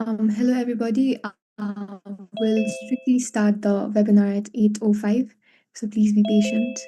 Hello everybody. We'll strictly start the webinar at 8:05, so please be patient.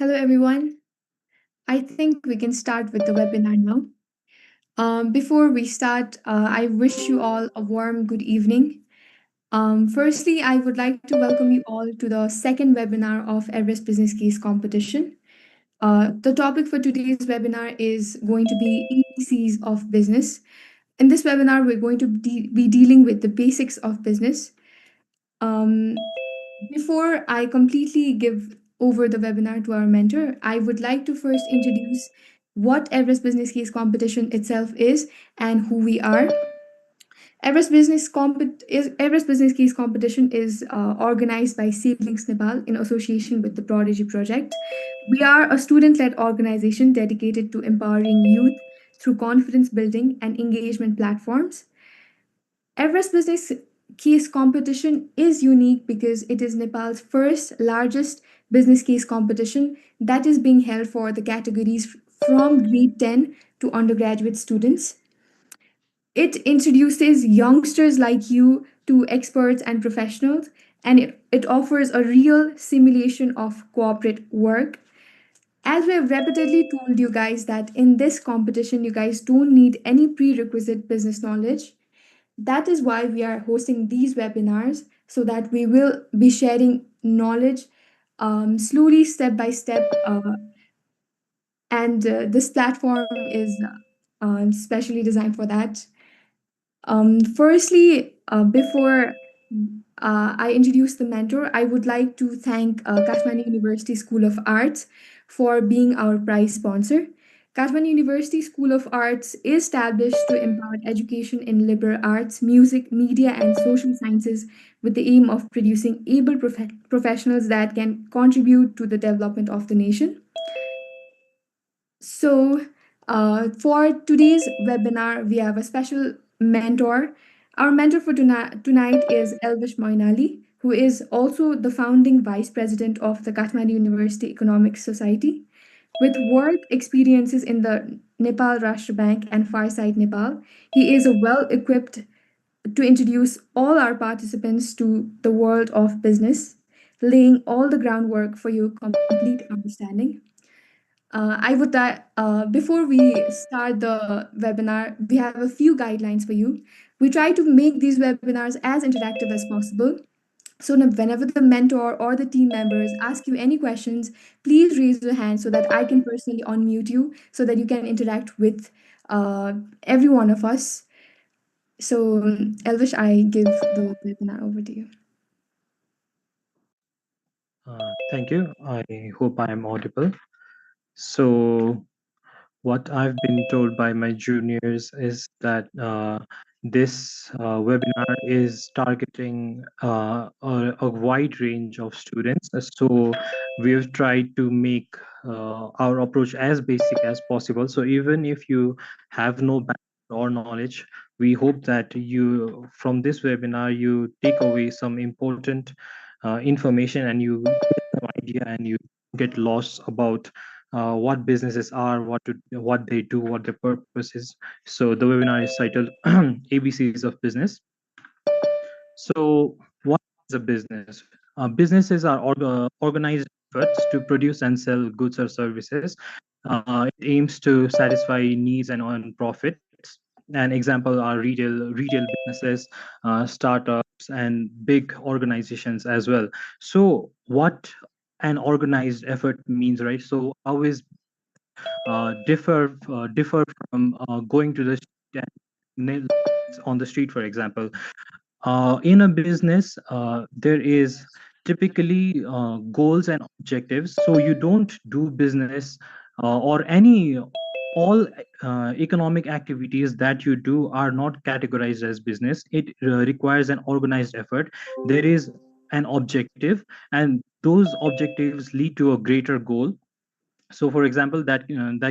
Hello everyone. I think we can start with the webinar now. Before we start, I wish you all a warm good evening. Firstly, I would like to welcome you all to the second webinar of Everest Business Case Competition. The topic for today's webinar is going to be EBCs of business. In this webinar, we're going to be dealing with the basics of business. Um, Before I completely give over the webinar to our mentor, I would like to first introduce what Everest Business Case Competition itself is and who we are. Everest Business Case Competition is organized by Seedlings Nepal in association with the Prodigy Project. We are a student-led organization dedicated to empowering youth through confidence building and engagement platforms. Everest Business Case Competition is unique because it is Nepal's first largest business case competition that is being held for the categories from grade 10 to undergraduate students. It introduces youngsters like you to experts and professionals, and it offers a real simulation of corporate work. As we have repeatedly told you guys that in this competition, you guys don't need any prerequisite business knowledge. That is why we are hosting these webinars so that we will be sharing knowledge slowly, step by step. And this platform is specially designed for that. Firstly, before I introduce the mentor, I would like to thank Kathmandu University School of Arts for being our prize sponsor. Kathmandu University School of Arts is established to impart education in liberal arts, music, media, and social sciences with the aim of producing able professionals that can contribute to the development of the nation. So, for today's webinar, we have a special mentor. Our mentor for tonight is Elvish Moinali, who is also the founding vice president of the Kathmandu University Economic Society. With work experiences in the Nepal Rashtra Bank and Farsight Nepal, he is well equipped to introduce all our participants to the world of business, laying all the groundwork for your complete understanding. Before we start the webinar, we have a few guidelines for you. We try to make these webinars as interactive as possible. So whenever the mentor or the team members ask you any questions, please raise your hand so that I can personally unmute you so that you can interact with uh, every one of us. So, Elvish, I give the webinar over to you. Thank you. I hope I am audible. So, what I've been told by my juniors is that this webinar is targeting a wide range of students. So, we've tried to make our approach as basic as possible. So, even if you have no background or knowledge, we hope that you, from this webinar, you take away some important information and you get some idea and you get lost about what businesses are, what they do, what their purpose is. So the webinar is titled ABCs of Business. So what is a business? Businesses are organized efforts to produce and sell goods or services. It aims to satisfy needs and earn profits. An example are retail businesses, startups, and big organizations as well. So what an organized effort means, right? So how is differ from going to the street and on the street, for example. In a business, there is typically goals and objectives. So you don't do business or any all economic activities that you do are not categorized as business. It requires an organized effort. There is an objective, and those objectives lead to a greater goal. So for example, that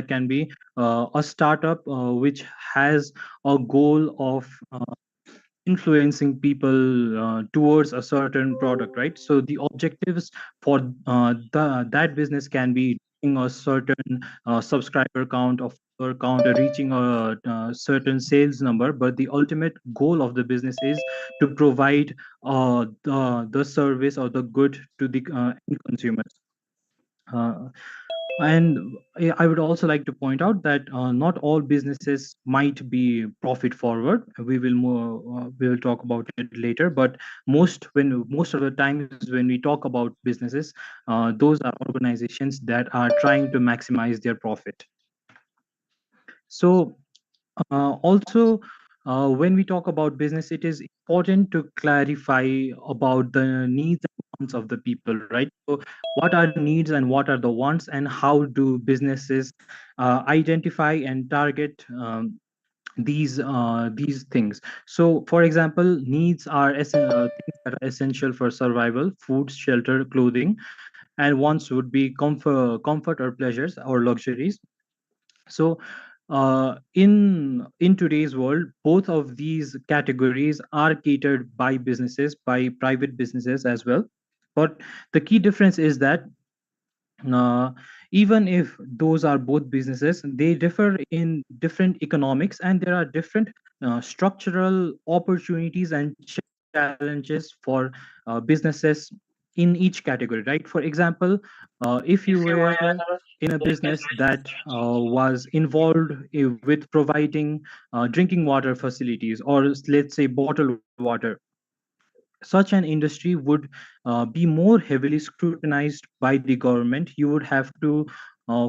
can be a startup which has a goal of influencing people towards a certain product, right? So the objectives for that business can be reaching a certain subscriber count of or count or reaching a certain sales number, but the ultimate goal of the business is to provide the service or the good to the end consumers. uh, and I would also like to point out that not all businesses might be profit forward. We will talk about it later. But most of the times when we talk about businesses, those are organizations that are trying to maximize their profit. So also, when we talk about business, it is important to clarify about the needs and wants of the people, right? So, what are needs and what are the wants, and how do businesses identify and target these things? So, for example, needs are things that are essential for survival: food, shelter, clothing, and wants would be comfort or pleasures or luxuries. So in today's world, both of these categories are catered by businesses, by private businesses as well. But the key difference is that uh, even if those are both businesses, they differ in different economics, and there are different structural opportunities and challenges for businesses in each category, right? For example, if you were in a business that was involved with providing drinking water facilities, or let's say bottled water, such an industry would be more heavily scrutinized by the government. You would have to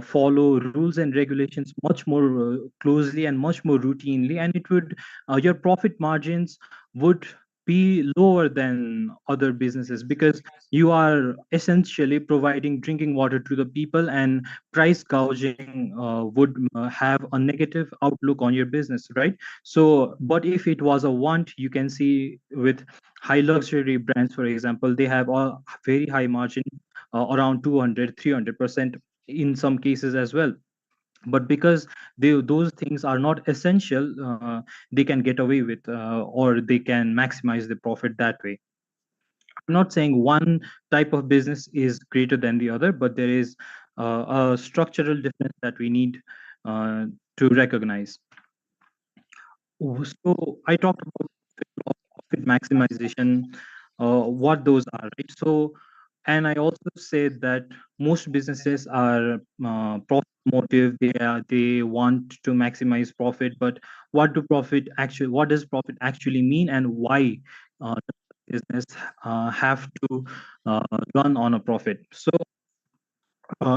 follow rules and regulations much more closely and much more routinely, and it would your profit margins would be lower than other businesses, because you are essentially providing drinking water to the people, and price gouging would have a negative outlook on your business, right? So but if it was a want, you can see with high luxury brands, for example, they have a very high margin, around 200, 300% in some cases as well. But because those things are not essential, they can get away with, or they can maximize the profit that way. I'm not saying one type of business is greater than the other, but there is a structural difference that we need uh, to recognize. So I talked about profit maximization, what those are, right? So, and I also said that most businesses are profit motive. They want to maximize profit, but what does profit actually mean, and why does business have to uh, run on a profit? So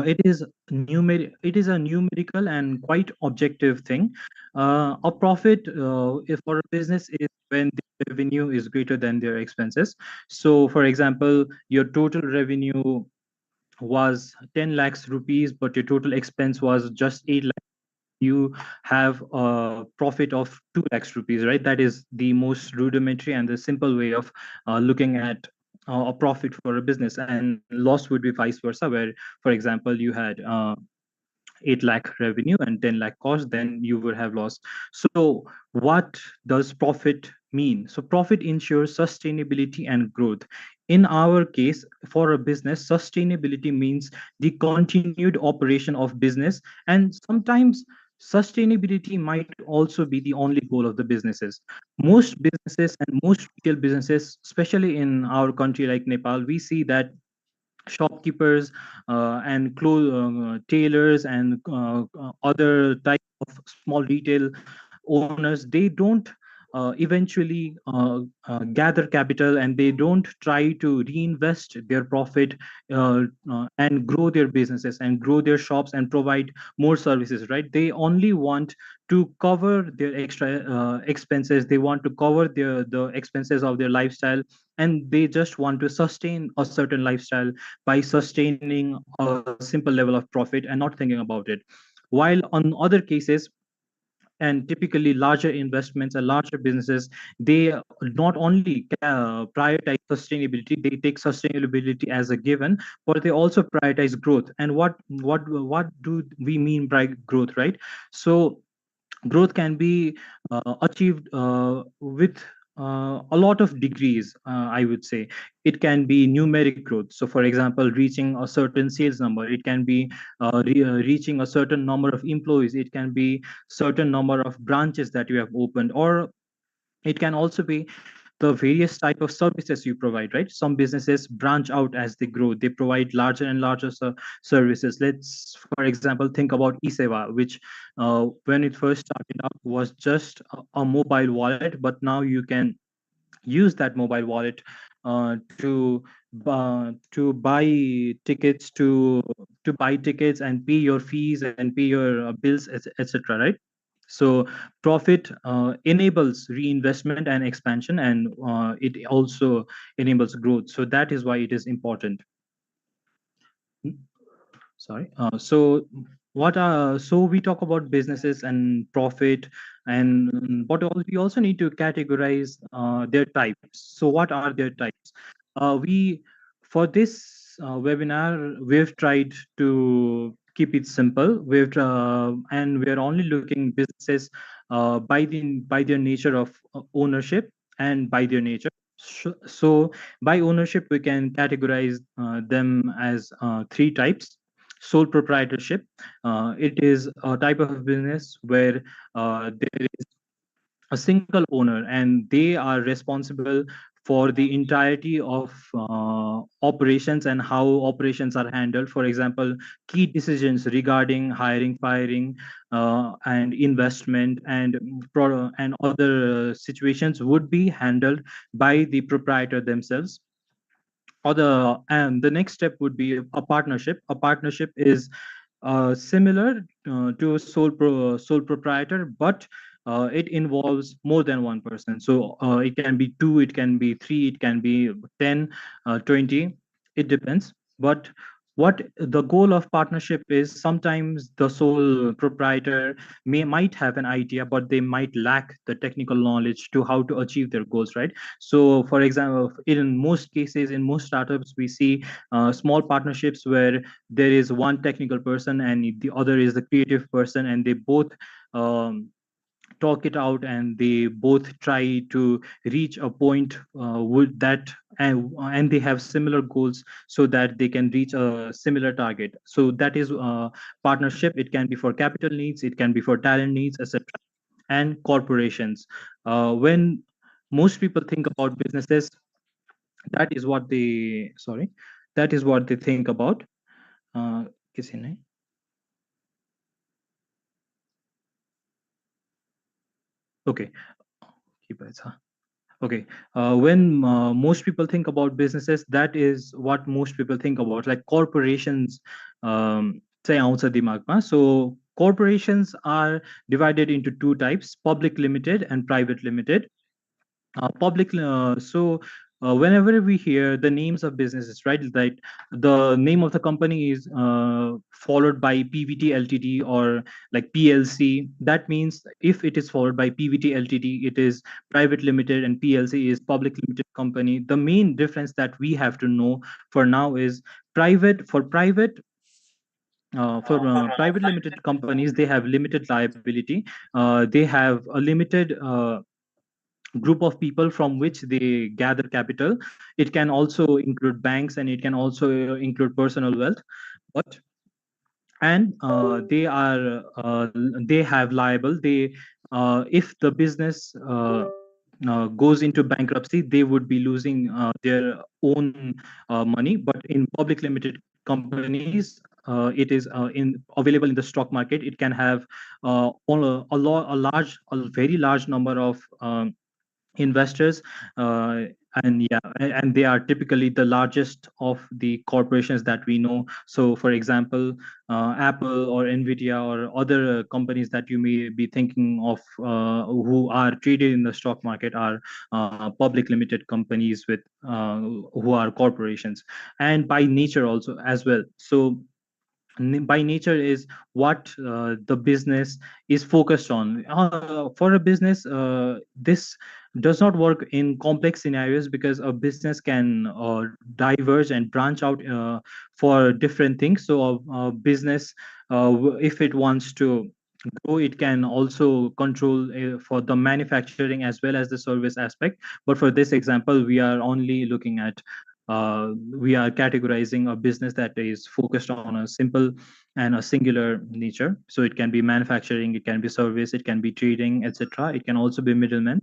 it is a numerical and quite objective thing. A profit, if for a business, is when the revenue is greater than their expenses. So for example, your total revenue was 10 lakhs rupees, but your total expense was just 8 lakhs. You have a profit of 2 lakhs rupees, right? That is the most rudimentary and the simple way of looking at a profit for a business. And loss would be vice versa, where, for example, you had 8 lakh revenue and 10 lakh cost, then you would have lost. So what does profit mean? So profit ensures sustainability and growth. In our case, for a business, sustainability means the continued operation of business, and sometimes sustainability might also be the only goal of the businesses. Most businesses and most retail businesses, especially in our country like Nepal, we see that shopkeepers and tailors and other type of small retail owners, they don't eventually gather capital, and they don't try to reinvest their profit and grow their businesses and grow their shops and provide more services, right? They only want to cover their extra expenses. They want to cover the expenses of their lifestyle, and they just want to sustain a certain lifestyle by sustaining a simple level of profit and not thinking about it. While on other cases, and typically larger investments and larger businesses, they not only prioritize sustainability, they take sustainability as a given, but they also prioritize growth. And what do we mean by growth, right? So growth can be achieved with a lot of degrees, I would say. It can be numeric growth. So for example, reaching a certain sales number. It can be reaching a certain number of employees. It can be certain number of branches that you have opened, or it can also be the various type of services you provide, right? Some businesses branch out as they grow. They provide larger and larger services. Let's, for example, think about eSeva, which when it first started out was just a mobile wallet, but now you can use that mobile wallet to buy tickets, to buy tickets and pay your fees and pay your bills, etc., right? So profit enables reinvestment and expansion, and it also enables growth. So that is why it is important. Sorry. So we talk about businesses and profit, and we also need to categorize their types. So what are their types? We For this webinar, we've tried to keep it simple. And we're only looking businesses by their nature of ownership and by their nature. So by ownership, we can categorize them as three types. Sole proprietorship. It is a type of business where there is a single owner, and they are responsible for the entirety of operations and how operations are handled. For example, key decisions regarding hiring, firing, and investment, and and other situations would be handled by the proprietor themselves. Or the next step would be a partnership. A partnership is similar to sole proprietor, but it involves more than one person. So it can be two, it can be three, it can be 10, 20. It depends. But what the goal of partnership is, sometimes the sole proprietor might have an idea, but they might lack the technical knowledge to how to achieve their goals, right? So for example, in most cases, in most startups, we see small partnerships where there is one technical person and the other is the creative person, and they both um, talk it out, and they both try to reach a point with that, and they have similar goals so that they can reach a similar target. So that is partnership. It can be for capital needs, it can be for talent needs, etc. And corporations, when most people think about businesses, that is what they sorry that is what they think about. किसी ने okay, keep it. Okay. When most people think about businesses, that is what most people think about, like corporations. Say आउँछ दिमागमा. So corporations are divided into two types: public limited and private limited. Public whenever we hear the names of businesses, right, like the name of the company is followed by pvt ltd or like plc, that means if it is followed by pvt ltd, it is private limited, and plc is public limited company. The main difference that we have to know for now is private limited companies, they have limited liability. They have a limited group of people from which they gather capital. It can also include banks, and it can also include personal wealth. But and they have liable. They If the business goes into bankruptcy, they would be losing their own money. But in public limited companies, it is available in the stock market. It can have a very large number of investors, uh, and yeah, and they are typically the largest of the corporations that we know. So for example, apple or nvidia or other companies that you may be thinking of, who are traded in the stock market, are public limited companies with who are corporations, and by nature also as well. So by nature is what the business is focused on. For a business, this does not work in complex scenarios, because a business can diverge and branch out for different things. So a business, if it wants to grow, it can also control for the manufacturing as well as the service aspect. But for this example, we are categorizing a business that is focused on a simple and a singular nature. So it can be manufacturing, it can be service, it can be trading, etc. It can also be middlemen.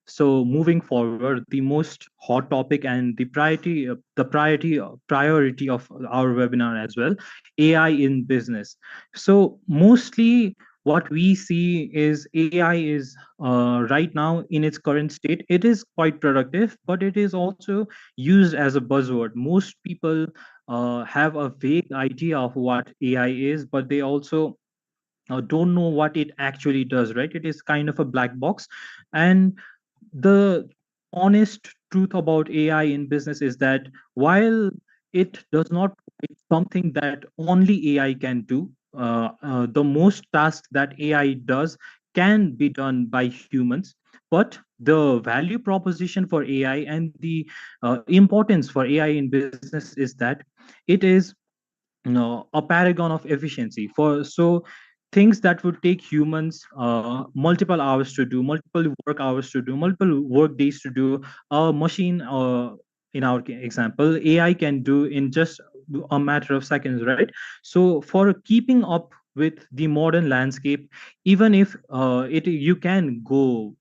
So moving forward, the most hot topic and priority of our webinar as well, AI in business. So mostly what we see is AI is right now in its current state. It is quite productive, but it is also used as a buzzword. Most people have a vague idea of what AI is, but they also don't know what it actually does, right? It is kind of a black box. And the honest truth about AI in business is that while it does not provide something that only AI can do, the most tasks that AI does can be done by humans. But the value proposition for AI and the importance for AI in business is that it is, a paragon of efficiency. For so things that would take humans multiple hours to do, multiple work hours to do, multiple work days to do, a machine, in our example, AI can do in just a matter of seconds, right? So for keeping up with the modern landscape, even if it you can go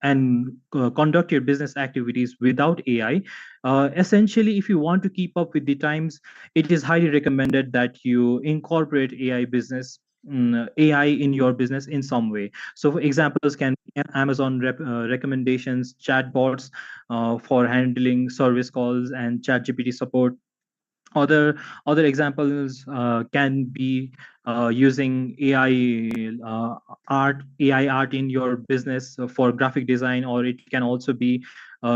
and conduct your business activities without AI, essentially, if you want to keep up with the times, it is highly recommended that you incorporate AI in your business in some way. So for examples can be Amazon recommendations, chatbots for handling service calls, and ChatGPT support, Other examples can be using AI art in your business for graphic design, or it can also be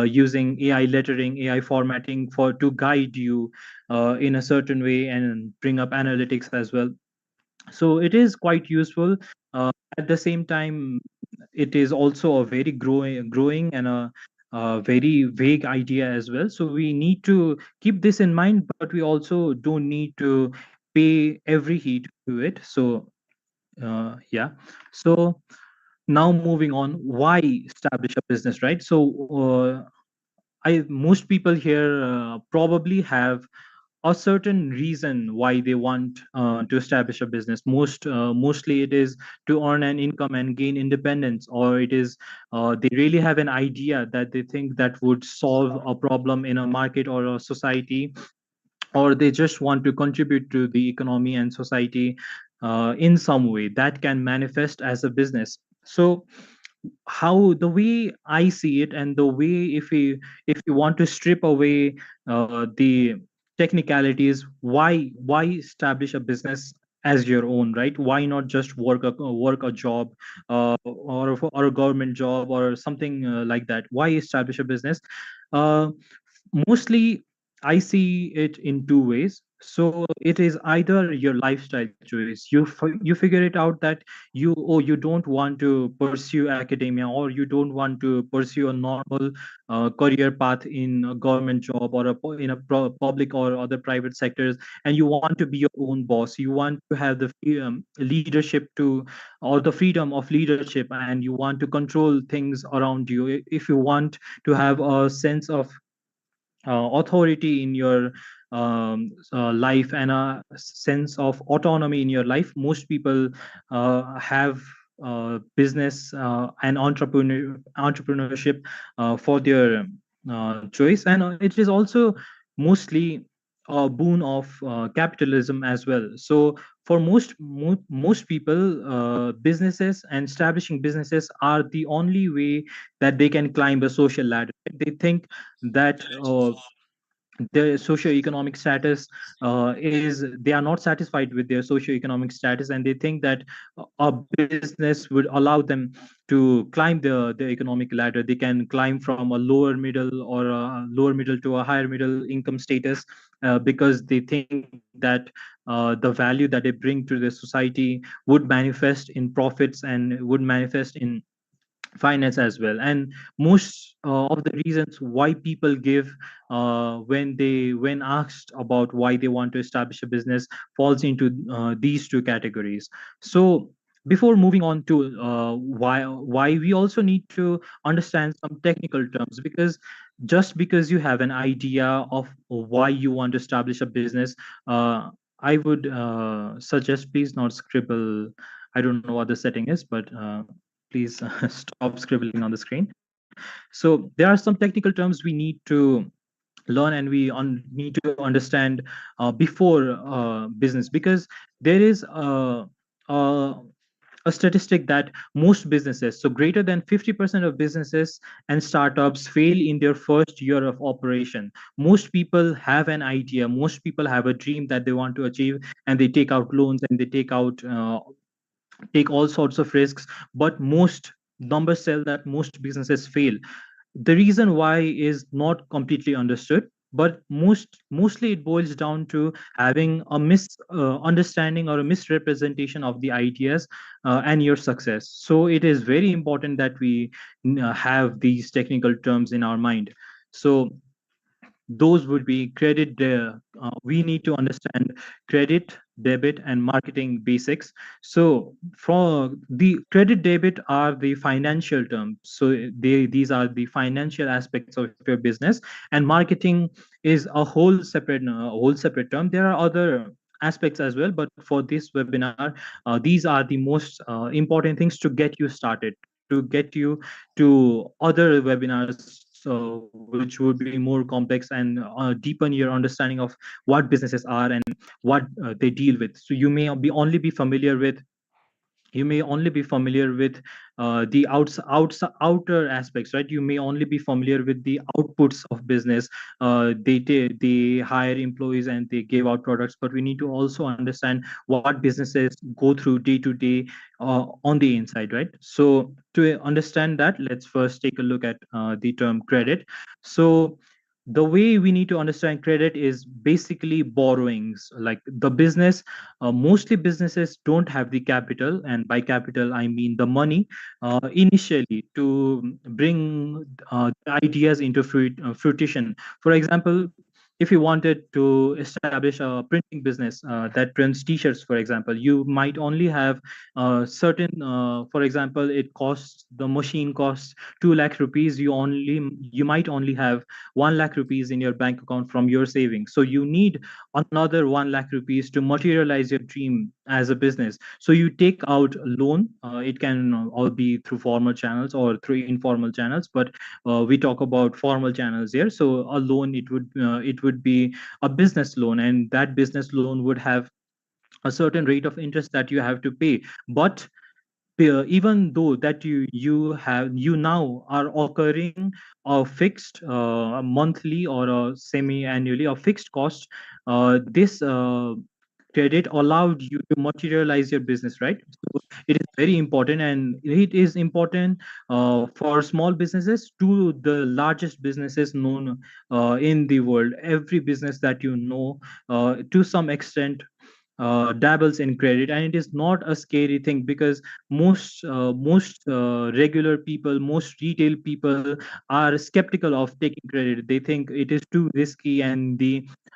using AI lettering, AI formatting for to guide you in a certain way and bring up analytics as well. So it is quite useful. At the same time, it is also a very growing and a very vague idea as well. So we need to keep this in mind, but we also don't need to pay every heed to it. So yeah. So now moving on, why establish a business, right? So I most people here probably have a certain reason why they want to establish a business. Mostly it is to earn an income and gain independence, or it is they really have an idea that they think that would solve a problem in a market or a society, or they just want to contribute to the economy and society in some way that can manifest as a business. So how the way I see it, and the way, if you want to strip away the technicalities, why establish a business as your own, right? Why not just work a job, or a government job or something like that? Why establish a business? uh, Mostly I see it in two ways. So it is either your lifestyle choice. You figure it out that you don't want to pursue academia, or you don't want to pursue a normal career path in a government job, or in a public or other private sectors, and you want to be your own boss. You want to have the leadership to, or the freedom of leadership, and you want to control things around you. If you want to have a sense of authority in your life, and a sense of autonomy in your life, most people have business and entrepreneurship for their choice. And it is also mostly a boon of capitalism as well. So for most people, businesses and establishing businesses are the only way that they can climb the social ladder. They think that their socioeconomic status is they are not satisfied with their socioeconomic status, and they think that a business would allow them to climb the economic ladder. They can climb from a lower middle, or a lower middle to a higher middle income status, because they think that the value that they bring to the society would manifest in profits and would manifest in finance as well. And most of the reasons why people give when asked about why they want to establish a business falls into these two categories. So before moving on to why, we also need to understand some technical terms, because just because you have an idea of why you want to establish a business, I would suggest, please not scribble. I don't know what the setting is, but please stop scribbling on the screen. So there are some technical terms we need to learn, and need to understand before business, because there is a statistic that most businesses, so greater than 50% of businesses and startups, fail in their first year of operation. Most people have an idea, most people have a dream that they want to achieve, and they take out loans, and they take all sorts of risks. But most numbers tell that most businesses fail. The reason why is not completely understood, but mostly it boils down to having a misunderstanding or a misrepresentation of the ideas and your success. So it is very important that we have these technical terms in our mind. So those would be we need to understand credit, debit, and marketing basics. So for the credit, debit are the financial terms, so these are the financial aspects of your business. And marketing is a whole separate term. There are other aspects as well, but for this webinar, these are the most important things to get you started, to get you to other webinars which would be more complex, and deepen your understanding of what businesses are and what they deal with. So you may only be familiar with you may only be familiar with outer aspects, right? You may only be familiar with the outputs of business. They hire employees and they give out products, but we need to also understand what businesses go through day to day on the inside, right? So to understand that, let's first take a look at the term credit. So the way we need to understand credit is basically borrowings. Like the business, mostly businesses don't have the capital, and by capital I mean the money initially to bring ideas into fruition. For example, if you wanted to establish a printing business that prints t-shirts, for example, you might only have for example, it costs, the machine costs 2 lakh rupees. You might only have 1 lakh rupees in your bank account from your savings, so you need another 1 lakh rupees to materialize your dream as a business. So you take out a loan. It can all be through formal channels or through informal channels, but we talk about formal channels here. So a loan, it would be a business loan, and that business loan would have a certain rate of interest that you have to pay. But even though that you now are occurring a fixed monthly or a semi annually a fixed cost, this credit allowed you to materialize your business, right? So it is very important, and it is important for small businesses to the largest businesses known in the world. Every business that you know to some extent dabbles in credit, and it is not a scary thing, because most regular people, most retail people are skeptical of taking credit. They think it is too risky, and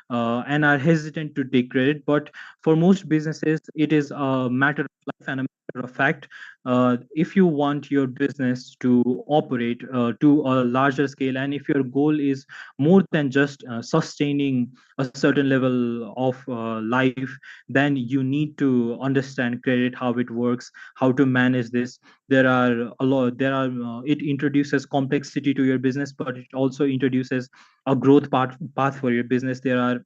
are hesitant to take credit. But for most businesses, it is a matter of life and a matter of fact. If you want your business to operate to a larger scale, and if your goal is more than just sustaining a certain level of life, then you need to understand credit, how it works, how to manage this. There are a lot there are It introduces complexity to your business, but it also introduces a path for your business. There are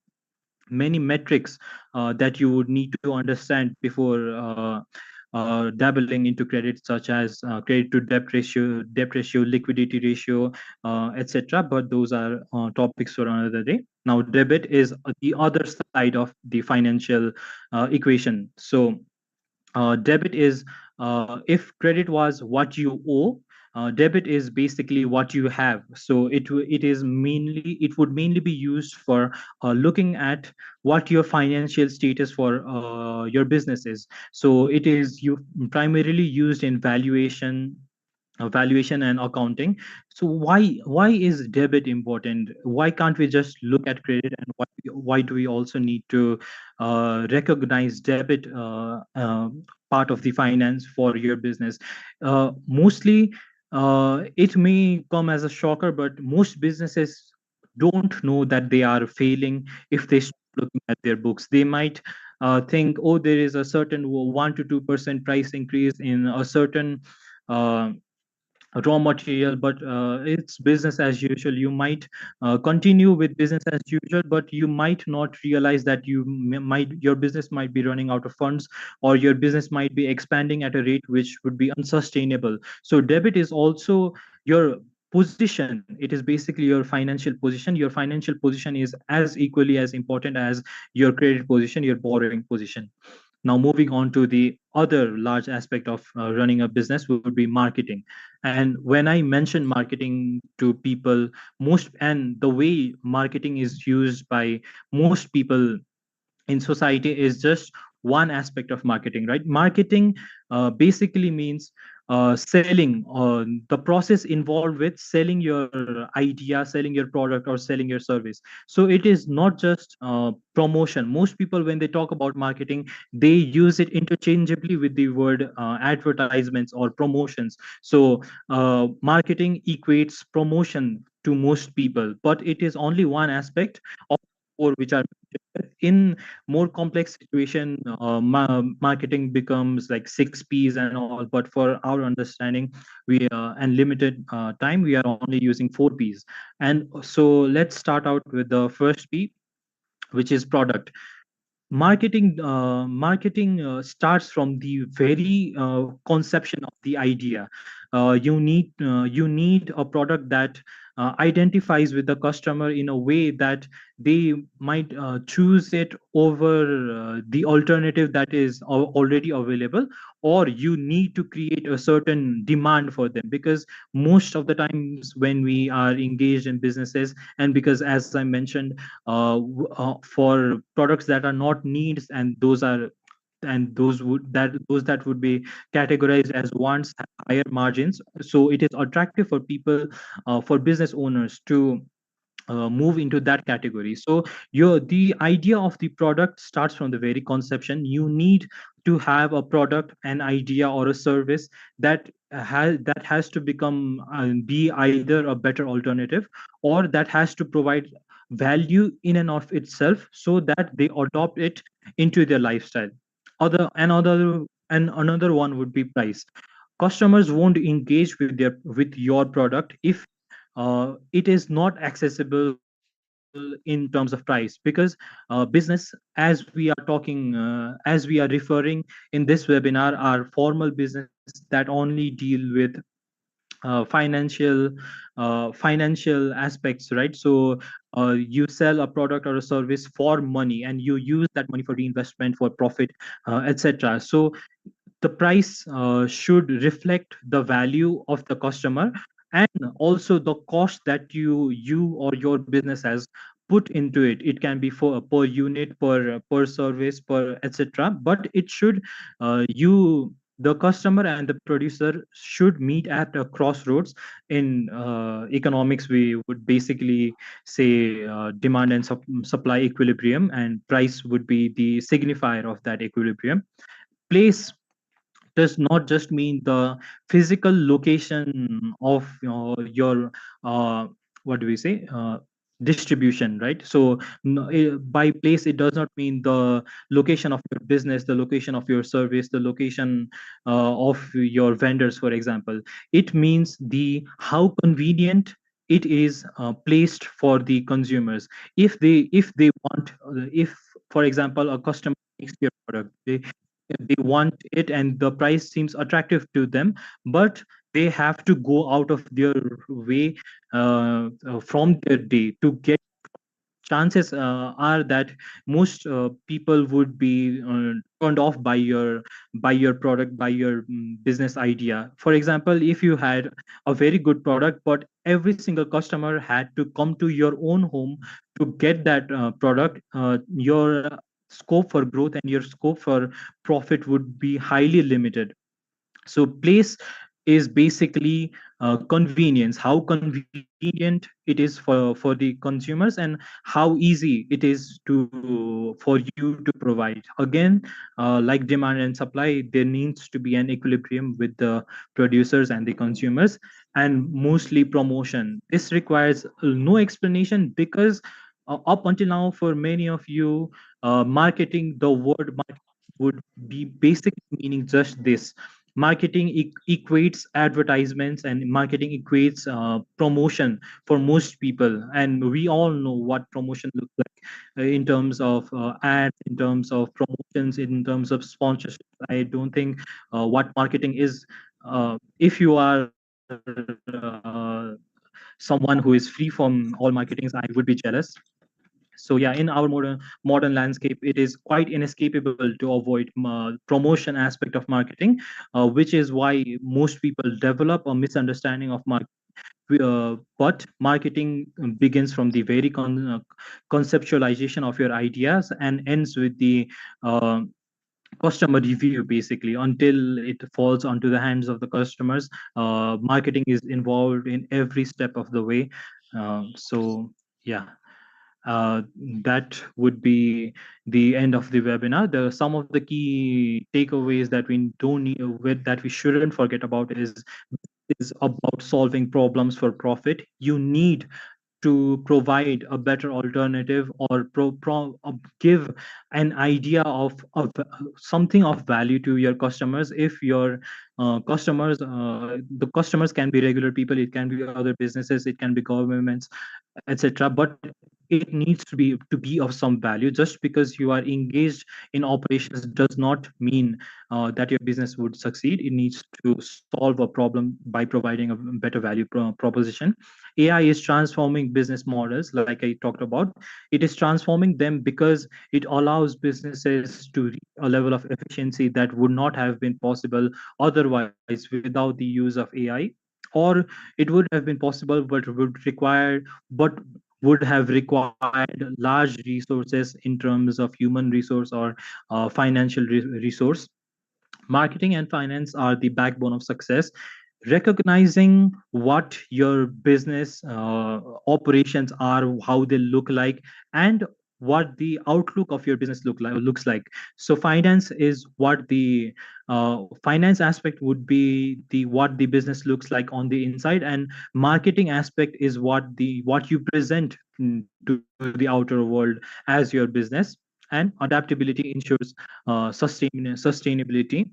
many metrics that you would need to understand before dabbling into credit, such as credit to debt ratio, liquidity ratio, etc. But those are topics for another day. Now, debit is the other side of the financial equation. So debit is, if credit was what you owe, debit is basically what you have. So it would mainly be used for looking at what your financial status for your business is. So it is you primarily used in valuation and accounting. So why is debit important? Why can't we just look at credit, and why do we also need to recognize debit part of the finance for your business? Mostly, it may come as a shocker, but most businesses don't know that they are failing if they start looking at their books. They might think, oh, there is a certain 1 to 2% price increase in a certain uh, raw material, but it's business as usual. You might continue with business as usual, but you might not realize that your business might be running out of funds, or your business might be expanding at a rate which would be unsustainable. So debit is also your position. It is basically your financial position. Your financial position is as equally as important as your credit position, your borrowing position. Now, moving on to the other large aspect of running a business would be marketing. And when I mention marketing to people, the way marketing is used by most people in society is just one aspect of marketing, right? Marketing basically means selling, the process involved with selling your idea, selling your product, or selling your service. So it is not just promotion. Most people, when they talk about marketing, they use it interchangeably with the word advertisements or promotions. So marketing equates promotion to most people, but it is only one aspect of four which are in more complex situation. Marketing becomes like 6 P's and all, but for our understanding, we and limited time, we are only using 4 P's. And so let's start out with the first P, which is product. Marketing starts from the very conception of the idea. You need a product that identifies with the customer in a way that they might choose it over the alternative that is already available, or you need to create a certain demand for them, because most of the times when we are engaged in businesses, and because as I mentioned, for products that are not needs, and those that would be categorized as wants, have higher margins, so it is attractive for people, for business owners to move into that category. So your the idea of the product starts from the very conception. You need to have a product, an idea, or a service that has to become be either a better alternative, or that has to provide value in and of itself, so that they adopt it into their lifestyle. Another one would be price. Customers won't engage with your product if it is not accessible in terms of price, because business, as we are talking, as we are referring in this webinar, are formal business that only deal with financial aspects, right? So you sell a product or a service for money, and you use that money for reinvestment, for profit, etc. So the price should reflect the value of the customer, and also the cost that you or your business has put into it. It can be for per unit, per service, per etc, but it should you the customer and the producer should meet at a crossroads. In economics, we would basically say demand and supply equilibrium, and price would be the signifier of that equilibrium. Place does not just mean the physical location of your what do we say distribution, right? So by place, it does not mean the location of your business, the location of your service, the location of your vendors, for example. It means the how convenient it is placed for the consumers. If they want, if, for example, a customer takes your product, they want it and the price seems attractive to them, but they have to go out of their way from their day to get. Chances are that most people would be turned off by your product, by your business idea. For example, if you had a very good product, but every single customer had to come to your own home to get that product, your scope for growth and your scope for profit would be highly limited. So place is basically convenience, how convenient it is for the consumers, and how easy it is to for you to provide. Again, like demand and supply, there needs to be an equilibrium with the producers and the consumers. And mostly promotion, this requires no explanation, because up until now, for many of you, marketing, the word marketing would be basically meaning just this. Marketing equates advertisements, and marketing equates promotion for most people, and we all know what promotion looks like in terms of ads, in terms of promotions, in terms of sponsorship. I don't think what marketing is. If you are someone who is free from all marketings, I would be jealous. So yeah, in our modern landscape, it is quite inescapable to avoid promotion aspect of marketing, which is why most people develop a misunderstanding of marketing. But marketing begins from the very conceptualization of your ideas and ends with the uh, customer review, basically. Until it falls onto the hands of the customers, marketing is involved in every step of the way. So yeah, uh, that would be the end of the webinar. Some of the key takeaways that we don't need, that we shouldn't forget about, is about solving problems for profit. You need to provide a better alternative, or give an idea of something of value to your customers. If your customers, the customers can be regular people, it can be other businesses, it can be governments, etc. But it needs to be of some value. Just because you are engaged in operations does not mean that your business would succeed. It needs to solve a problem by providing a better value proposition. AI is transforming business models, like I talked about. It is transforming them because it allows businesses to reach a level of efficiency that would not have been possible otherwise without the use of AI. Or it would have been possible, but would have required large resources in terms of human resource or financial resource. Marketing and finance are the backbone of success. Recognizing what your business operations are, how they look like, and what the outlook of your business looks like. So finance is what the finance aspect would be the what the business looks like on the inside, and marketing aspect is what you present to the outer world as your business. And adaptability ensures sustainability.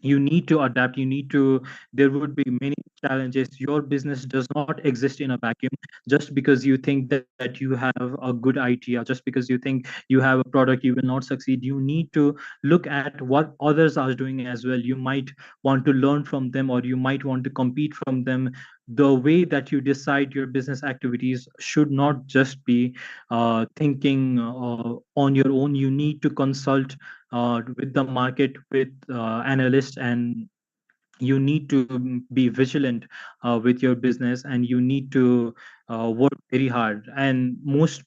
You need to adapt, you need to there would be many challenges. Your business does not exist in a vacuum. Just because you think that you have a good idea, just because you think you have a product, you will not succeed. You need to look at what others are doing as well. You might want to learn from them, or you might want to compete from them. The way that you decide your business activities should not just be thinking on your own. You need to consult with the market, with analysts, and you need to be vigilant with your business, and you need to work very hard. And most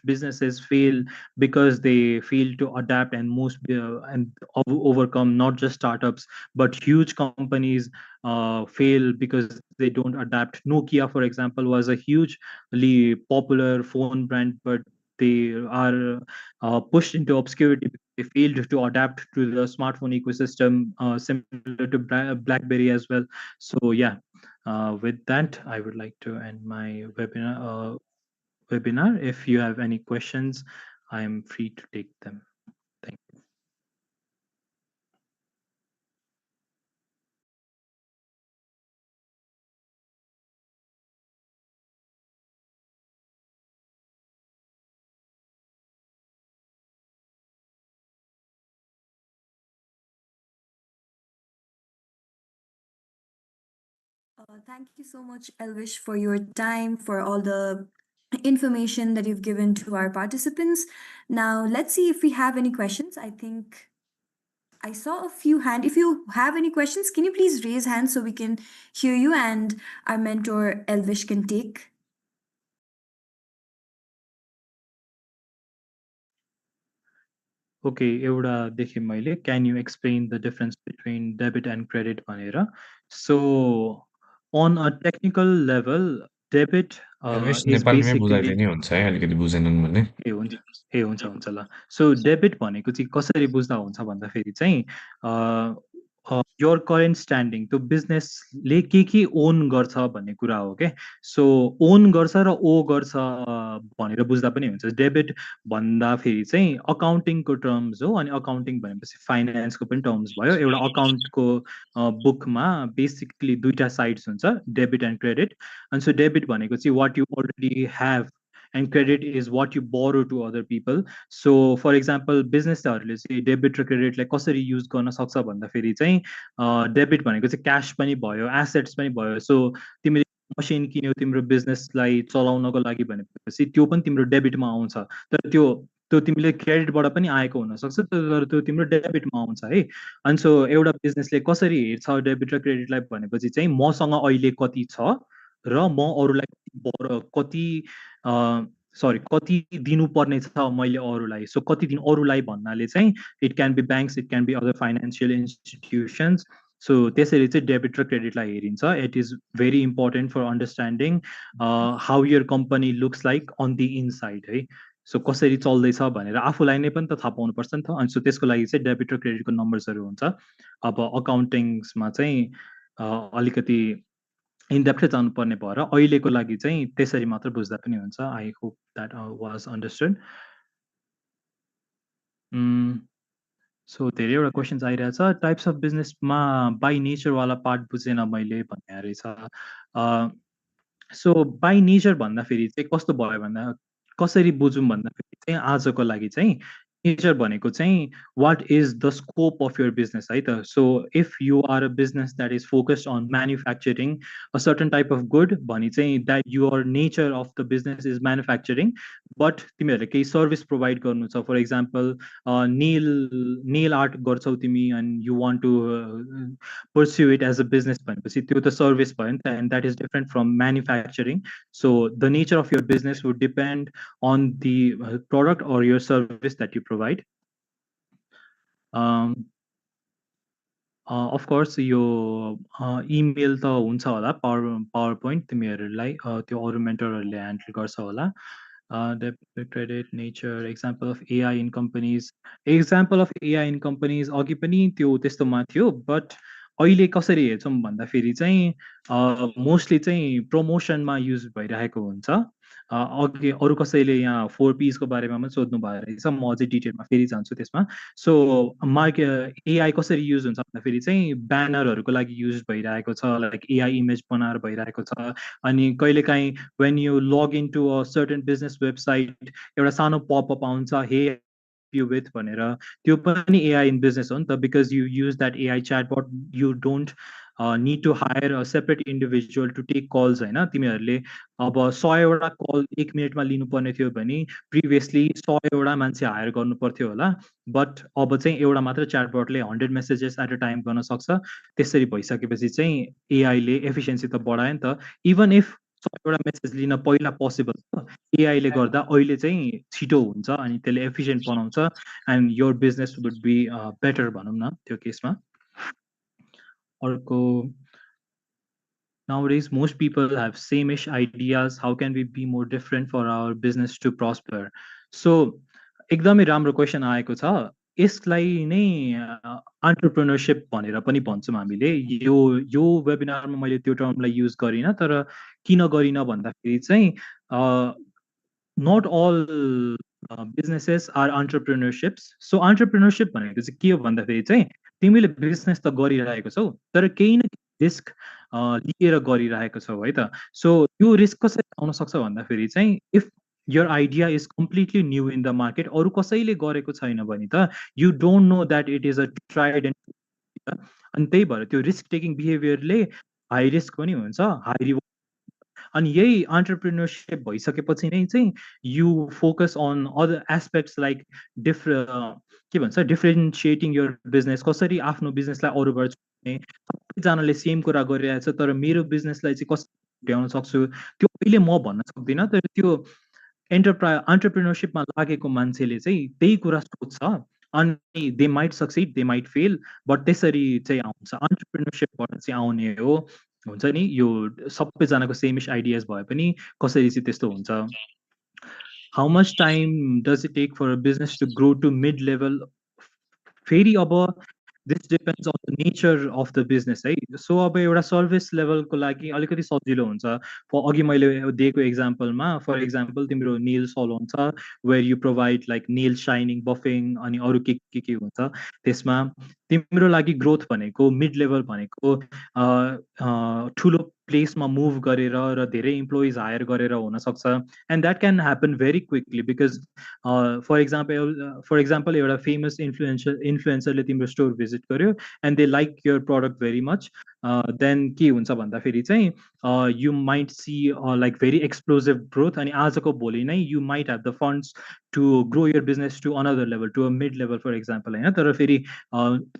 businesses fail because they fail to adapt, and overcome. Not just startups, but huge companies fail because they don't adapt. Nokia, for example, was a hugely popular phone brand, but they are pushed into obscurity because they failed to adapt to the smartphone ecosystem, similar to BlackBerry as well. So yeah, with that, I would like to end my webinar. If you have any questions, I am free to take them. Thank you. Thank you so much, Elvish, for your time, for all the information that you've given to our participants. Now, let's see if we have any questions. I think I saw a few hand. If you have any questions, can you please raise hands so we can hear you and our mentor Elvish can take? Okay, एउटा देखेँ मैले, can you explain the difference between debit and credit भनेर. So on a technical level, debit Elvis is नेपालीमै basically बुझाइदिए नि हुन्छ है, अलिकति बुझेनन् भने। हुन्छ ल। सो डेबिट भनेको चाहिँ कसरी बुझ्दा हुन्छ भन्दाखेरि चाहिँ योर करेन्ट स्ट्यान्डिङ, त्यो बिजनेसले के ओन गर्छ भन्ने कुरा हो क्या। सो ओन गर्छ र ओ गर्छ भनेर बुझ्दा पनि हुन्छ। डेबिट भन्दाखेरि चाहिँ अकाउन्टिङको टर्म्स हो, अनि अकाउन्टिङ भनेपछि फाइनेन्सको पनि टर्म्स भयो। एउटा अकाउन्टको बुकमा बेसिकली दुईटा साइड्स हुन्छ, डेबिट एन्ड क्रेडिट। अनि सो डेबिट भनेको चाहिँ what you already have, and credit is what you borrow to other people. So for example, बिजनेसहरूले चाहिँ डेबिट र क्रेडिटलाई कसरी युज गर्न सक्छ भन्दाखेरि चाहिँ डेबिट भनेको चाहिँ क्यास पनि भयो, एसेट्स पनि भयो। सो तिमीले मसिन किन्यौ तिम्रो बिजनेसलाई चलाउनको लागि भनेपछि त्यो पनि तिम्रो डेबिटमा आउँछ। तर त्यो त्यो तिमीले क्रेडिटबाट पनि आएको हुनसक्छ, तर त्यो तिम्रो डेबिटमा आउँछ है। अनि सो एउटा बिजनेसले कसरी हेर्छ डेबिट र क्रेडिटलाई भनेपछि चाहिँ मसँग अहिले कति छ र म अरूलाई कति कति दिनुपर्ने छ मैले अरूलाई। सो कति दिन अरूलाई भन्नाले चाहिँ it can be banks, it can be other financial institutions. So त्यसरी चाहिँ डेबिट र क्रेडिटलाई हेरिन्छ। It is very important for understanding how your company looks like on the inside है। सो कसरी चल्दैछ भनेर आफूलाई नै पनि त थाहा पाउनुपर्छ नि त। अनि सो त्यसको लागि चाहिँ डेबिट र क्रेडिटको नम्बर्सहरू हुन्छ। अब अकाउन्टिङ्समा चाहिँ अलिकति इनडेप्थै जानुपर्ने भएर अहिलेको लागि चाहिँ त्यसरी मात्र बुझ्दा पनि हुन्छ। I hope that was understood. So धेरैवटा क्वेसन्स आइरहेछ टाइप्स अफ बिजनेसमा बाई नेचरवाला पार्ट बुझेन मैले भन्ने रहेछ सो बाई नेचर भन्दाखेरि चाहिँ कस्तो भयो भन्दा कसरी बुझौँ भन्दाखेरि चाहिँ आजको लागि चाहिँ नेचर भनेको चाहिँ what is the scope of your business है त so if you are a business that is focused on manufacturing a certain type of good भने चाहिँ that your nature of the business is manufacturing but तिमीहरूले केही service provide गर्नु छ for example nail nail art गर्छौ तिमी and you want to pursue it as a business भनेपछि त्यो त सर्भिस भयो नि त and that is different from manufacturing so the nature of your business would depend on the product or your service that you provide um, of course yo email त हुन्छ होला power point तिमीहरूलाई त्यो अरू मेन्टरहरूले handle गर्छ होला debit credit nature example of AI in companies example of AI in companies अघि पनि त्यो त्यस्तोमा थियो बट अहिले कसरी हेर्छौँ भन्दाखेरि चाहिँ मोस्टली चाहिँ प्रमोसनमा युज भइरहेको हुन्छ अघि अरू कसैले यहाँ 4 Ps को बारेमा पनि सोध्नु भयो रहेछ म अझै डिटेलमा फेरि जान्छु त्यसमा सो एआई कसरी युज हुन्छ भन्दाखेरि चाहिँ ब्यानरहरूको लागि युज भइरहेको छ लाइक एआई इमेज बनाएर भइरहेको छ अनि कहिलेकाहीँ when you log in to a certain business website एउटा सानो पपअप आउँछ हे you with भनेर त्यो पनि एआई इन बिजनेस हो नि त because you use that AI chatbot you don't need to hire a separate individual to take calls होइन तिमीहरूले अब 100वटा कल 1 मिनटमा लिनुपर्ने थियो भने प्रिभियसली 100वटा मान्छे हायर गर्नु पर्थ्यो होला बट अब चाहिँ एउटा मात्र च्याटबटले 100 मेसेजेस एट अ टाइम गर्न सक्छ त्यसरी भइसकेपछि चाहिँ एआईले एफिसियन्सी त बढायो नि त इभन इफ 100वटा मेसेज लिन पहिला पोसिबल छ एआईले गर्दा अहिले चाहिँ छिटो हुन्छ अनि त्यसले एफिसियन्ट बनाउँछ end your business would be better भनौँ न त्यो केसमा अर्को nowadays most people have same-ish ideas how can we be more different for our business to prosper so एकदमै राम्रो क्वेसन आएको छ यसलाई नै एन्टरप्रेन्योरशिप भनेर पनि भन्छौँ हामीले यो वेबिनारमा मैले त्यो टर्मलाई युज गरिनँ तर किन गरिनँ भन्दाखेरि चाहिँ नट अल बिजनेसेस आर एन्टरप्रेन्योरशिप्स सो एन्टरप्रेन्योरशिप भनेको चाहिँ के हो भन्दाखेरि चाहिँ तिमीले बिजनेस त गरिरहेको छौ तर केही न रिस्क लिएर गरिरहेको छौ है त सो यो रिस्क कसरी आउन सक्छ भन्दाखेरि चाहिँ if your idea is completely new in the market अरू कसैले गरेको छैन भने त you don't know that it is a tried and अनि त्यही भएर त्यो रिस्क टेकिङ बिहेभियरले हाई रिस्क पनि हुन्छ हाई रिवार्ड अनि यही एन्टरप्रेन्योरशिप भइसकेपछि नै चाहिँ you focus on other aspects like के भन्छ डिफ्रेन्सिएटिङ यर बिजनेस कसरी आफ्नो बिजनेसलाई अरूबाट छुट्ने सबैजनाले सेम कुरा गरिरहेछ तर मेरो बिजनेसलाई चाहिँ कसरी छुट्याउन सक्छु त्यो अहिले म भन्न सक्दिनँ तर त्यो एन्टरप्रेन्योरशिपमा लागेको मान्छेले चाहिँ त्यही कुरा सोध्छ अनि they might succeed they might fail but त्यसरी चाहिँ आउँछ एन्टरप्रेन्योरशिपबाट चाहिँ आउने हो हुन्छ नि यो सबैजनाको सेमिस आइडियाज भए पनि कसरी चाहिँ त्यस्तो हुन्छ how much time does it take for a business to grow to mid level फेरि अब this depends on the nature of the business है सो अब एउटा सर्भिस लेभलको लागि अलिकति सजिलो हुन्छ अघि मैले दिएको एक्जाम्पलमा फर इक्जाम्पल तिम्रो नेल सलोन छ where you provide like nail shining buffing अनि अरू के हुन्छ त्यसमा तिम्रो लागि ग्रोथ भनेको मिड लेभल भनेको ठुलो प्लेसमा मुभ गरेर र धेरै इम्प्लोइज हायर गरेर हुनसक्छ and that can happen very quickly because for example एउटा फेमस इन्फ्लुएन्सरले तिम्रो स्टोर भिजिट गर्यो and they like your product very much then के हुन्छ भन्दाखेरि चाहिँ you might see like very explosive growth अनि आजको भोलि नै you might have the funds to grow your business to another level to a mid level for example होइन तर फेरि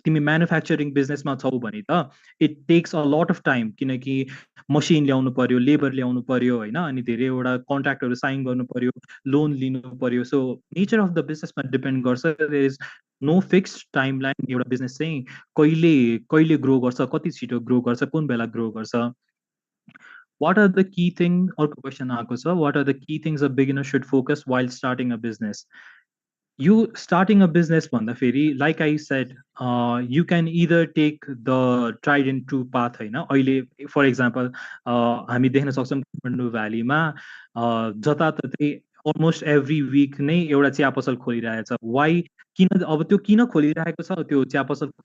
तिमी म्यानुफ्याक्चरिङ बिजनेसमा छौ भने त it takes a lot of time किनकि मसिन ल्याउनु पर्यो लेबर ल्याउनु पर्यो होइन अनि धेरैवटा कन्ट्र्याक्टहरू साइन गर्नु पर्यो लोन लिनु पर्यो सो नेचर अफ द बिजनेसमा डिपेन्ड गर्छ there is no fix time line एउटा बिजनेस चाहिँ कहिले कहिले ग्रो गर्छ कति छिटो ग्रो गर्छ कुन बेला ग्रो गर्छ what are the key things अर्को क्वेसन आएको छ what are the key things a beginner should focus while starting a business you starting a business भन्दाखेरि like I said you can either take the tried and true path होइन अहिले for example हामी देख्न सक्छौँ काठमाडौँ भ्यालीमा जताततै almost every week नै एउटा chia पसल खोलिरहेछ why किन अब त्यो किन खोलिरहेको छ त्यो चिया पसल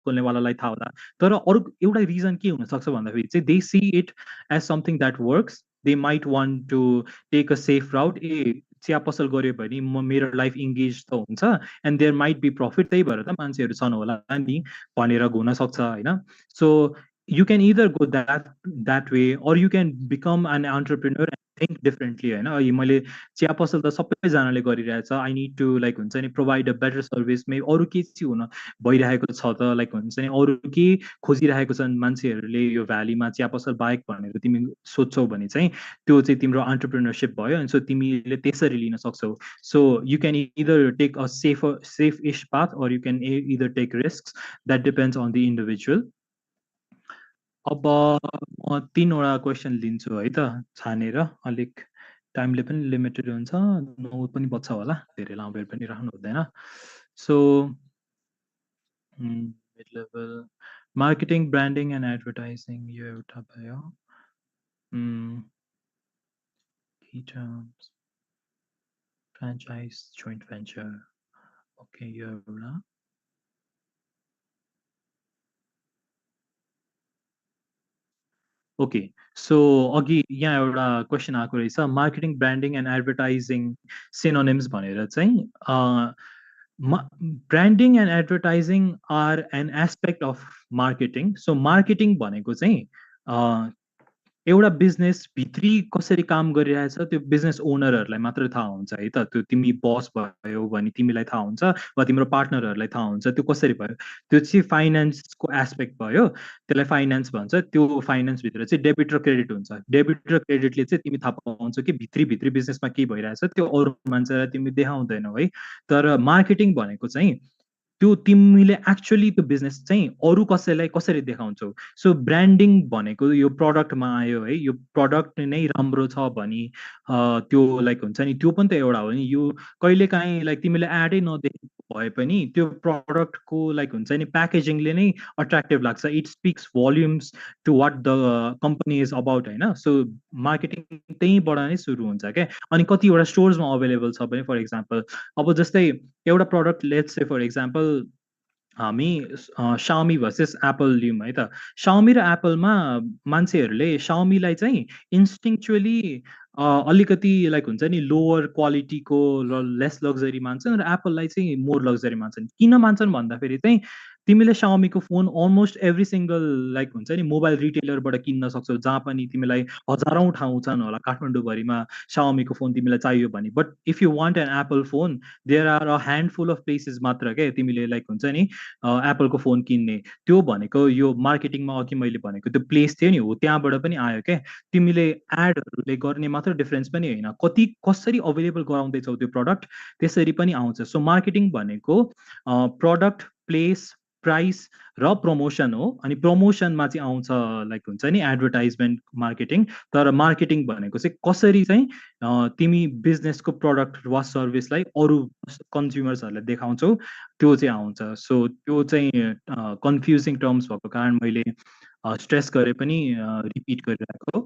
खोल्नेवालालाई थाहा होला तर अरू एउटा रिजन के हुनसक्छ भन्दाखेरि चाहिँ they see it as something that works they might want to take a safe route चिया पसल गऱ्यो भने मेरो लाइफ इङ्गेज त हुन्छ and there might be profit त्यही भएर त मान्छेहरू छन् होला नि भनेर हुनसक्छ होइन सो you can either go that way or you can become an entrepreneur and think differently होइन अहिले मैले चिया पसल त सबैजनाले गरिरहेछ आई निड टु लाइक हुन्छ नि प्रोभाइड अ बेटर सर्भिस मे अरू के चाहिँ हुन भइरहेको छ त लाइक हुन्छ नि अरू के खोजिरहेको छन् मान्छेहरूले यो भ्यालीमा चिया पसल बाहेक भनेर तिमी सोध्छौ भने चाहिँ त्यो चाहिँ तिम्रो अन्टरप्रिनरसिप भयो अनि सो तिमीले त्यसरी लिन सक्छौ सो यु क्यान इदर टेक अ सेफ इश path or you can either take risks that depends on the individual अब म 3वटा क्वेसन लिन्छु है त छानेर अलिक टाइमले पनि लिमिटेड हुन्छ 9 पनि बच्छ होला धेरै लामो बेर पनि राख्नु हुँदैन so mid level marketing branding and advertising यो एउटा भयो key terms franchise joint venture okay यो एउटा ओके सो अघि यहाँ एउटा क्वेसन आएको रहेछ marketing branding and advertising synonyms भनेर चाहिँ branding and advertising are an aspect of marketing so marketing भनेको चाहिँ एउटा बिजनेस भित्री कसरी काम गरिरहेछ त्यो बिजनेस ओनरहरूलाई मात्र थाहा हुन्छ है त त्यो तिमी बस भयो भने तिमीलाई थाहा हुन्छ वा तिम्रो पार्टनरहरूलाई थाहा हुन्छ त्यो कसरी भयो त्यो चाहिँ फाइनेन्सको एस्पेक्ट भयो त्यसलाई फाइनेन्स भन्छ त्यो फाइनेन्सभित्र चाहिँ डेबिट र क्रेडिट हुन्छ डेबिट र क्रेडिटले चाहिँ तिमी थाहा पाउँछौ कि भित्री बिजनेसमा के भइरहेछ त्यो अरू मान्छेलाई तिमी देखाउँदैनौ है तर मार्केटिङ भनेको चाहिँ त्यो तिमीले एक्चुअली त्यो बिजनेस चाहिँ अरू कसैलाई कसरी देखाउँछौ सो ब्रान्डिङ भनेको यो प्रडक्टमा आयो है यो प्रडक्ट नै राम्रो छ भने त्यो लाइक हुन्छ नि त्यो पनि त एउटा हो नि यो कहिलेकाहीँ लाइक तिमीले एडै नदेखेको भए पनि त्यो प्रडक्टको लाइक हुन्छ नि प्याकेजिङले नै अट्र्याक्टिभ लाग्छ it speaks volumes to what the company is about होइन सो मार्केटिङ त्यहीँबाट नै सुरु हुन्छ क्या अनि कतिवटा स्टोर्समा अभाइलेबल छ भने फर इक्जाम्पल अब जस्तै एउटा product let's say for example हामी Xiaomi भर्सेस एप्पल लियौँ है त Xiaomi र एप्पलमा मान्छेहरूले Xiaomiलाई चाहिँ इन्स्टिङचुअली अलिकति लाइक हुन्छ नि लोवर क्वालिटीको लेस लग्जरी मान्छन् र एप्पललाई चाहिँ मोर लग्जरी मान्छन् किन मान्छन् भन्दाखेरि चाहिँ तिमीले Xiaomiको phone almost every single like हुन्छ नि मोबाइल रिटेलरबाट किन्न सक्छौ जहाँ पनि तिमीलाई हजारौँ ठाउँ छन् होला काठमाडौँभरिमा Xiaomiको फोन तिमीलाई चाहियो भने but if you want an Apple phone there are a handful of places मात्र क्या तिमीले लाइक हुन्छ नि एप्पलको फोन किन्ने त्यो भनेको यो मार्केटिङमा अघि मैले भनेको त्यो प्लेस थियो नि हो त्यहाँबाट पनि आयो क्या तिमीले एडहरूले गर्ने मात्र डिफरेन्स पनि होइन कति कसरी अभाइलेबल गराउँदैछौ त्यो प्रडक्ट त्यसरी पनि आउँछ सो मार्केटिङ भनेको प्रडक्ट प्लेस प्राइस र प्रमोसन हो अनि प्रमोसनमा चाहिँ आउँछ लाइक हुन्छ नि एडभर्टाइजमेन्ट मार्केटिङ तर मार्केटिङ भनेको चाहिँ कसरी चाहिँ तिमी बिजनेसको प्रडक्ट वा सर्भिसलाई अरू कन्ज्युमर्सहरूलाई देखाउँछौ त्यो चाहिँ आउँछ सो त्यो चाहिँ कन्फ्युजिङ टर्म्स भएको कारण मैले स्ट्रेस गरे पनि रिपिट गरिरहेको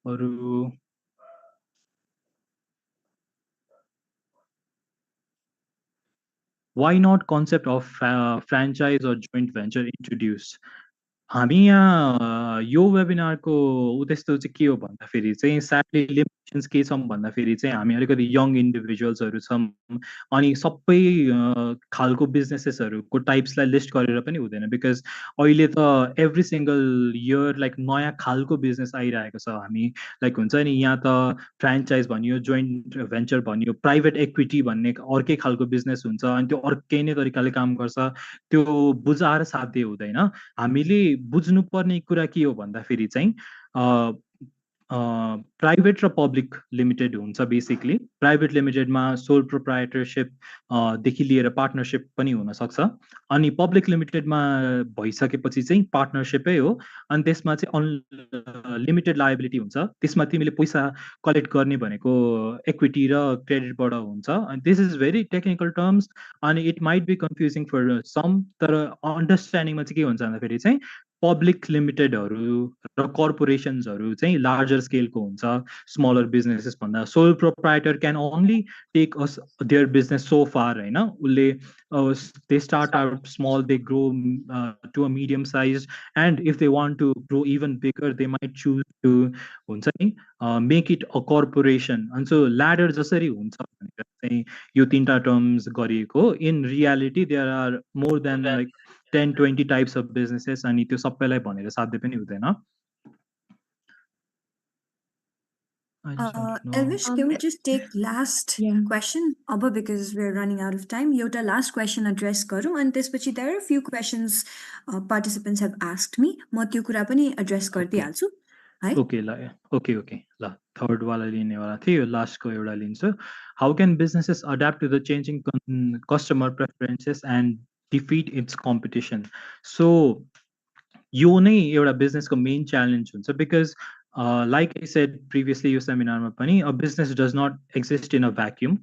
अरू why not concept of franchise or joint venture introduced हामी यहाँ यो वेबिनारको उद्देश्य चाहिँ के हो भन्दाखेरि चाहिँ स्याडली लिमिटेसन्स के छौँ भन्दाखेरि चाहिँ हामी अलिकति यङ इन्डिभिजुअल्सहरू छौँ अनि सबै खालको बिजनेसेसहरूको टाइप्सलाई लिस्ट गरेर पनि हुँदैन बिकज अहिले त एभ्री सिङ्गल इयर लाइक नयाँ खालको बिजनेस आइरहेको छ हामी लाइक हुन्छ नि यहाँ त फ्रेन्चाइज भनियो जोइन्ट भेन्चर भनियो प्राइभेट इक्विटी भन्ने अर्कै खालको बिजनेस हुन्छ अनि त्यो अर्कै नै तरिकाले काम गर्छ त्यो बुझाएर साध्य हुँदैन हामीले बुझ्नुपर्ने कुरा के हो भन्दाखेरि चाहिँ प्राइभेट र पब्लिक लिमिटेड हुन्छ बेसिकली प्राइभेट लिमिटेडमा सोल प्रोप्राइटरसिप देखि लिएर पार्टनरसिप पनि हुनसक्छ अनि पब्लिक लिमिटेडमा भइसकेपछि चाहिँ पार्टनरसिपै हो अनि त्यसमा चाहिँ अनलिमिटेड लायबिलिटी हुन्छ त्यसमा तिमीले पैसा कलेक्ट गर्ने भनेको इक्विटी र क्रेडिटबाट हुन्छ अनि this is very technical terms अनि इट माइट बी कन्फ्युजिङ फर सम तर अन्डरस्ट्यान्डिङमा चाहिँ के हुन्छ भन्दाखेरि चाहिँ पब्लिक लिमिटेडहरू र कर्पोरेसन्सहरू चाहिँ लार्जर स्केलको हुन्छ, स्मलर बिजनेसेस भन्दा। Sole proprietor can only take us their business so far होइन, उसले they start out small, they grow to a medium size, and if they want to grow even bigger they might choose to हुन्छ नि make it a corporation. अनि सो ladder जसरी हुन्छ भनेर चाहिँ यो तिनवटा टर्म्स गरिएको, in reality there are more than like 10-20 types of businesses, अनि त्यो सबैलाई भनेर साध्य पनि हुँदैन। I just want to know. Elvish, can we just take last Yeah. question? Abba, because we're running out of time. एउटा last question address गरौँ अनि त्यसपछि there are a few questions participants have asked me. म त्यो कुरा पनि address गरिदिइहाल्छु है। Okay ल, ओके ल, थर्ड वाला लिनेवाला थिएँ, यो लास्टको एउटा लिन्छु। How can businesses adapt to the changing customer preferences and defeat its competition? So यो नै एउटा बिजनेसको मेन च्यालेन्ज हुन्छ, because like I said previously यो सेमिनारमा पनि, a business does not exist in a vacuum.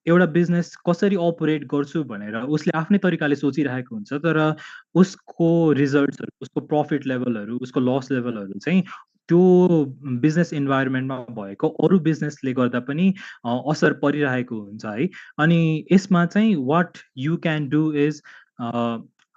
एउटा बिजनेस कसरी अपरेट गर्छु भनेर उसले आफ्नै तरिकाले सोचिरहेको हुन्छ, तर उसको रिजल्ट्सहरू, उसको प्रफिट लेभलहरू, उसको लस लेभलहरू चाहिँ त्यो बिजनेस इन्भाइरोमेन्टमा भएको अरू बिजनेसले गर्दा पनि असर परिरहेको हुन्छ है। अनि यसमा चाहिँ what you can do is,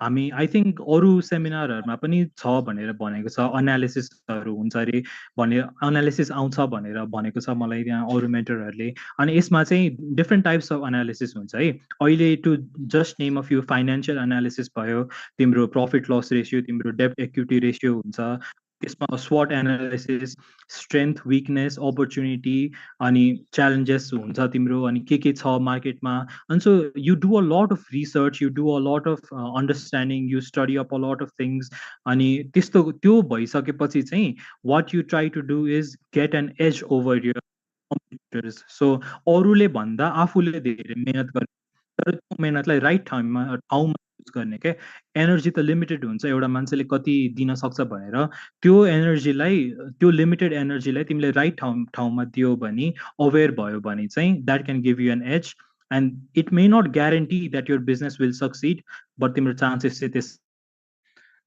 हामी आई थिङ्क अरू सेमिनारहरूमा पनि छ भनेर भनेको छ, एनालिसिसहरू हुन्छ अरे भने, एनालिसिस आउँछ भनेर भनेको छ मलाई त्यहाँ अरू मेन्टरहरूले। अनि यसमा चाहिँ डिफ्रेन्ट टाइप्स अफ एनालिसिस हुन्छ है। अहिले to just name of you, financial analysis भयो, तिम्रो प्रफिट लस रेसियो, तिम्रो डेब्ट इक्विटी रेसियो हुन्छ, त्यसमा स्वट एनालिसिस, स्ट्रेन्थ विकनेस अपर्च्युनिटी अनि च्यालेन्जेस हुन्छ तिम्रो, अनि के छ मार्केटमा। अनि सो यु do a lot of research, you do a lot of understanding, you study up a lot of things. अनि त्यस्तो त्यो भइसकेपछि चाहिँ what you try to do is get an edge over your competitors. So अरूले भन्दा आफूले धेरै मेहनत गर्ने, तर त्यो मेहनतलाई राइट ठाउँमा युज गर्ने क्या। एनर्जी त लिमिटेड हुन्छ, एउटा मान्छेले कति दिन सक्छ भनेर, त्यो एनर्जीलाई, त्यो लिमिटेड एनर्जीलाई तिमीले राइट ठाउँमा दियो भने, अवेर भयो भने चाहिँ that can give you an edge. And it may not guarantee that your business will succeed, but तिम्रो चान्सेस चाहिँ त्यस।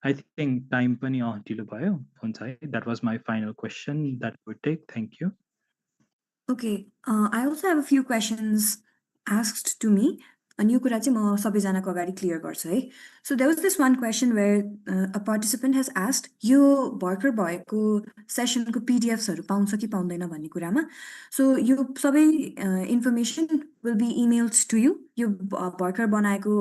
आई थिङ्क टाइम पनि ढिलो भयो, हुन्छ है। That was my final question that would take. Thank you. Okay, I also have a few questions asked to me. अनि यो कुरा चाहिँ म सबैजनाको अगाडि क्लियर गर्छु है। So there was this one question where a participant has asked, यो भर्खर भएको सेसनको पिडिएफ्सहरू पाउँछ कि पाउँदैन भन्ने कुरामा। सो यो सबै information will be emailed to you. यो भर्खर बनाएको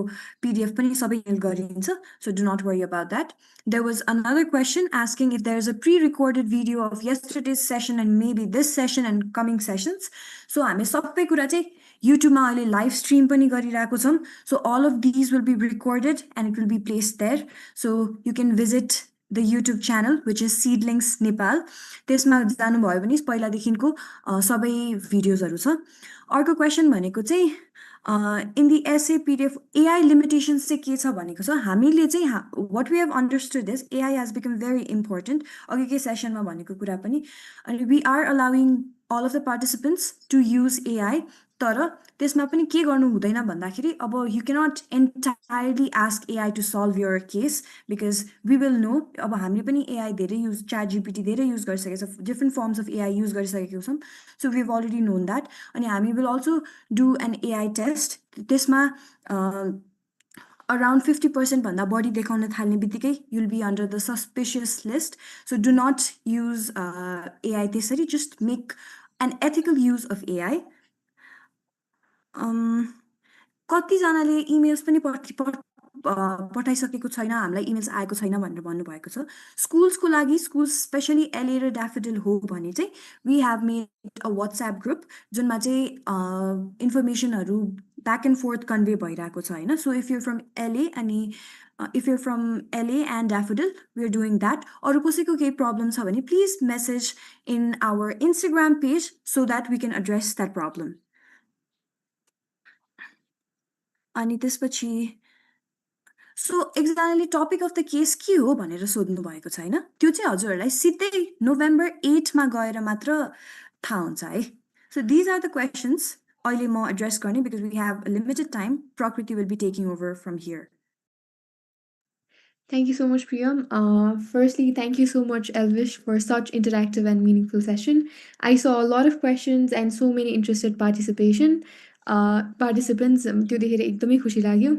पिडिएफ पनि सबै इमेल गरिन्छ, so do not worry about that. There was another question asking if there is a pre-recorded video of yesterday's session and maybe this session and coming sessions. So हामी सबै कुरा चाहिँ युट्युबमा अहिले लाइभ स्ट्रिम पनि गरिरहेको छौँ। So all of these will be recorded and it will be placed there. So you can visit the YouTube channel which is Seedlings Nepal. त्यसमा जानुभयो भने पहिलादेखिको सबै भिडियोजहरू छ। अर्को क्वेसन भनेको चाहिँ in the SA PDF AI limitations चाहिँ के छ भनेको छ। हामीले चाहिँ what we have understood this, AI has become very important, अघिकै सेसनमा भनेको कुरा पनि। अनि we are allowing all of the participants to use AI, तर त्यसमा पनि के गर्नु हुँदैन भन्दाखेरि, अब you cannot entirely ask AI to solve your case, because we will know. अब हामीले पनि एआई धेरै युज, च्याट जिपिटी धेरै युज गरिसकेको छ, different firms of AI use गरिसकेको छौँ। So we have already known that. अनि हामी will also do an AI test. त्यसमा around 50% भन्दा बढी देखाउन थाल्ने बित्तिकै you'll be under the suspicious list. So do not use AI त्यसरी, just make an ethical use of AI. कतिजनाले emails पनि पठाइसकेको छैन, हामीलाई इमेल्स आएको छैन भनेर भन्नुभएको छ। स्कुल्सको लागि, स्कुल्स स्पेसली एलए र ड्याफोडिल हो भने चाहिँ we have made a WhatsApp group जुनमा चाहिँ इन्फर्मेसनहरू ब्याक एन्ड फोर्थ कन्भे भइरहेको छ होइन। So if you're from LA अनि if you're from LA and Daffodil we are doing that. अरू कसैको केही प्रब्लम छ भने please message in our Instagram page so that we can address that problem. अनि त्यसपछि सो एकजनाले टपिक अफ द केस के हो भनेर सोध्नु भएको छ होइन, त्यो चाहिँ हजुरहरूलाई सिधै नोभेम्बर 8मा गएर मात्र थाहा हुन्छ है। So these are the questions अहिले म एड्रेस गर्ने, because we have limited time. Prakriti will be taking over from here. Thank you so much, Priyam. Firstly, thank you so much, Elvish, for such interactive and meaningful session. I saw a lot of questions and so many interested participants. त्यो देखेर एकदमै खुसी लाग्यो.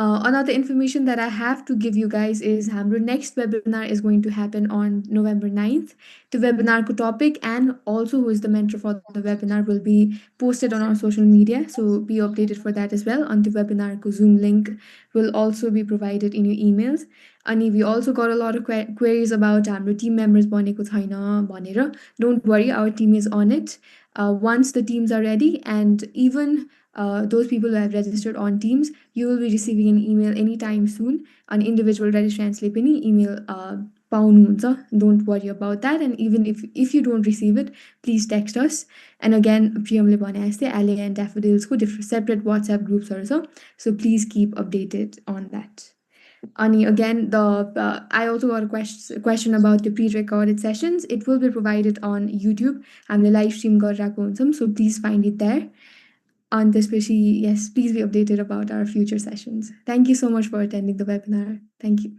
Another information that I have to give you guys is हाम्रो next webinar is going to happen on November 9th. The webinar ko topic and also who is the mentor for the webinar will be posted on our social media. So be updated for that as well. On the webinar ko Zoom link will also be provided in your emails. And we also got a lot of queries about हाम्रो team members बनेको छैन भनेर. Don't worry, our team is on it. Once the teams are ready and even those people who have registered on Teams, you will be receiving an email anytime soon. An individual registrantले पनि email पाउनुहुन्छ. Don't worry about that. And even if you don't receive it, please text us. And again, Priyamले भने जस्तै Alley and Daffodils को different separate WhatsApp groups हरू छ. So please keep updated on that. Ani, again, I also got a question about the pre-recorded sessions. It will be provided on YouTube. हामीले live stream गरिरहेको हुन्छौँ, so please find it there. And especially, yes, please be updated about our future sessions. Thank you so much for attending the webinar. Thank you.